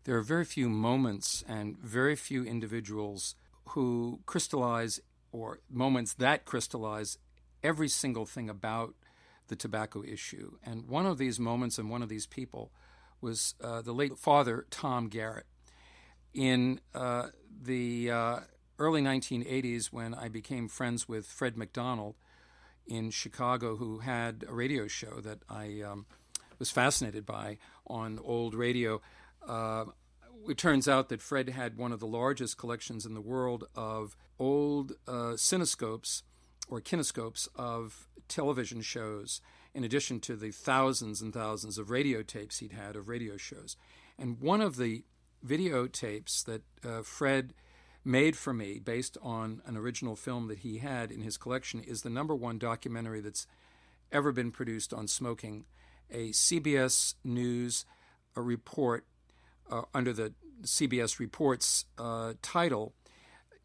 there are very few moments and very few individuals who crystallize, or moments that crystallize, every single thing about the tobacco issue. And one of these moments and one of these people was the late Father Tom Garrett. In the early 1980s, when I became friends with Fred McDonald in Chicago, who had a radio show that I was fascinated by on old radio, it turns out that Fred had one of the largest collections in the world of old cinescopes or kinescopes of television shows, in addition to the thousands and thousands of radio tapes he'd had of radio shows. And one of the videotapes that Fred made for me, based on an original film that he had in his collection, is the #1 documentary that's ever been produced on smoking, a CBS News report under the CBS Reports title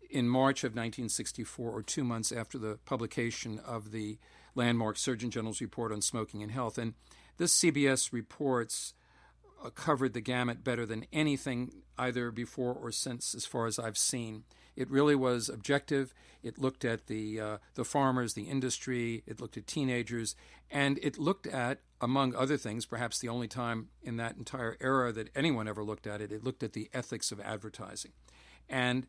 in March of 1964, or 2 months after the publication of the landmark Surgeon General's report on smoking and health. And this CBS Reports covered the gamut better than anything either before or since, as far as I've seen. It really was objective. It looked at the farmers, the industry. It looked at teenagers, and it looked at, among other things, perhaps the only time in that entire era that anyone ever looked at it, it looked at the ethics of advertising. And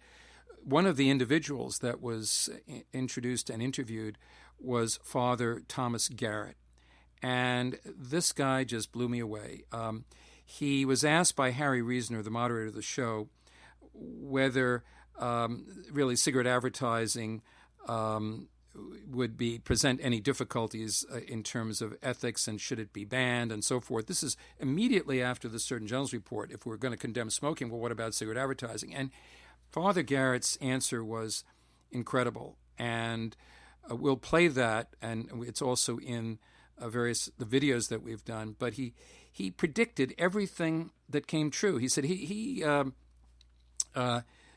one of the individuals that was introduced and interviewed was Father Thomas Garrett. And this guy just blew me away. He was asked by Harry Reasoner, the moderator of the show, whether really cigarette advertising would present any difficulties in terms of ethics, and should it be banned and so forth. This is immediately after the Surgeon General's report. If we're going to condemn smoking, well, what about cigarette advertising? And Father Garrett's answer was incredible, and we'll play that, and it's also in the videos that we've done. But he predicted everything that came true. He said he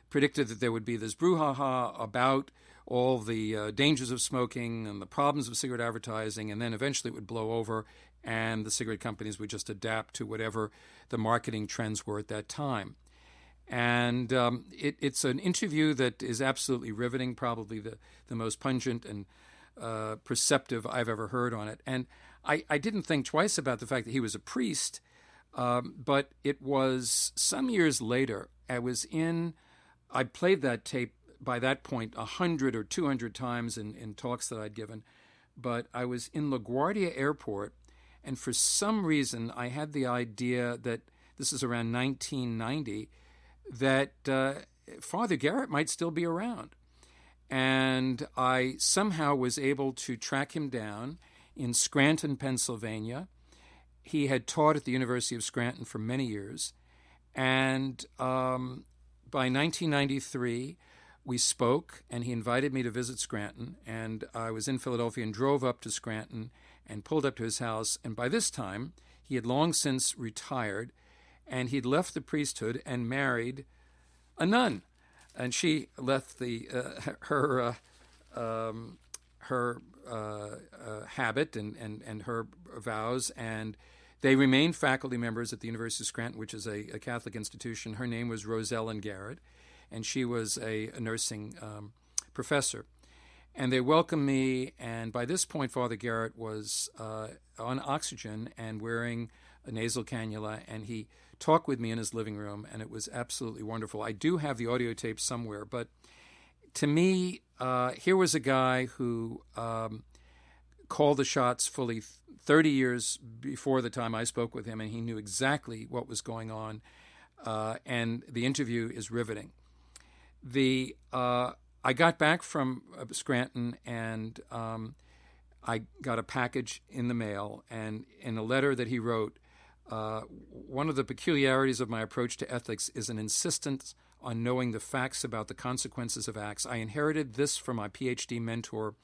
predicted that there would be this brouhaha about all the dangers of smoking and the problems of cigarette advertising, and then eventually it would blow over, and the cigarette companies would just adapt to whatever the marketing trends were at that time. And it's an interview that is absolutely riveting, probably the most pungent and perceptive I've ever heard on it. And I didn't think twice about the fact that he was a priest, but it was some years later. I played that tape by that point 100 or 200 times in talks that I'd given, but I was in LaGuardia Airport, and for some reason I had the idea that this is around 1990, that Father Garrett might still be around. And I somehow was able to track him down in Scranton, Pennsylvania. He had taught at the University of Scranton for many years. And by 1993, we spoke, and he invited me to visit Scranton. And I was in Philadelphia and drove up to Scranton and pulled up to his house. And by this time, he had long since retired, and he'd left the priesthood and married a nun. And she left her habit and her vows, and they remained faculty members at the University of Scranton, which is a Catholic institution. Her name was Rosellen Garrett, and she was a nursing professor. And they welcomed me, and by this point, Father Garrett was on oxygen and wearing a nasal cannula, and he talked with me in his living room, and it was absolutely wonderful. I do have the audio tape somewhere, but to me, here was a guy who called the shots fully 30 years before the time I spoke with him, and he knew exactly what was going on, and the interview is riveting. I got back from Scranton, and I got a package in the mail, and in a letter that he wrote, one of the peculiarities of my approach to ethics is an insistence on knowing the facts about the consequences of acts. I inherited this from my PhD mentor,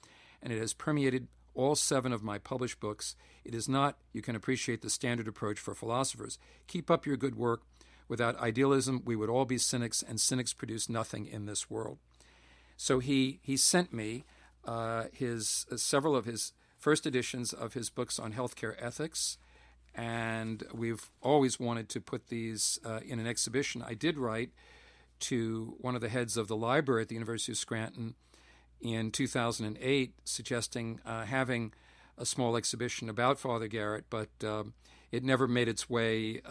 and it has permeated all 7 of my published books. It is not, you can appreciate, the standard approach for philosophers. Keep up your good work. Without idealism, we would all be cynics, and cynics produce nothing in this world. So he sent me several of his first editions of his books on healthcare ethics, and we've always wanted to put these in an exhibition. I did write to one of the heads of the library at the University of Scranton in 2008 suggesting having a small exhibition about Father Garrett, but it never made its way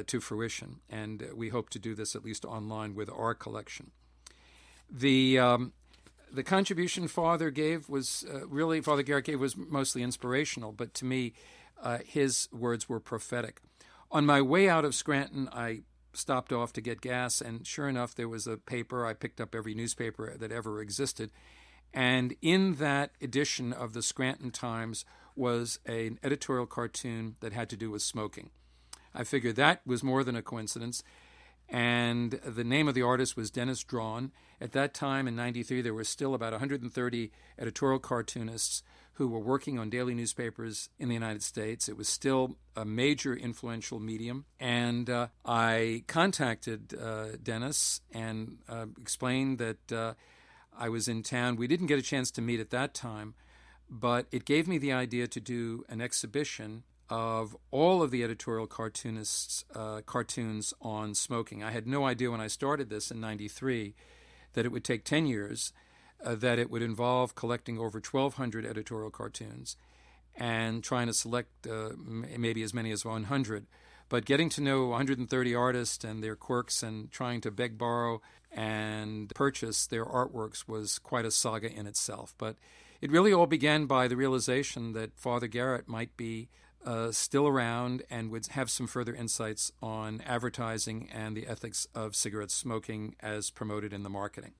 to fruition, and we hope to do this at least online with our collection. The contribution Father Garrett gave was mostly inspirational, but to me, his words were prophetic. On my way out of Scranton, I stopped off to get gas, and sure enough, there was a paper. I picked up every newspaper that ever existed, and in that edition of the Scranton Times was an editorial cartoon that had to do with smoking. I figured that was more than a coincidence, and the name of the artist was Dennis Drawn. At that time, in '93, there were still about 130 editorial cartoonists who were working on daily newspapers in the United States. It was still a major influential medium, and I contacted Dennis and explained that I was in town. We didn't get a chance to meet at that time, but it gave me the idea to do an exhibition of all of the editorial cartoonists' cartoons on smoking. I had no idea when I started this in '93 that it would take 10 years, that it would involve collecting over 1,200 editorial cartoons and trying to select maybe as many as 100. But getting to know 130 artists and their quirks and trying to beg, borrow, and purchase their artworks was quite a saga in itself. But it really all began by the realization that Father Garrett might be still around and would have some further insights on advertising and the ethics of cigarette smoking as promoted in the marketing.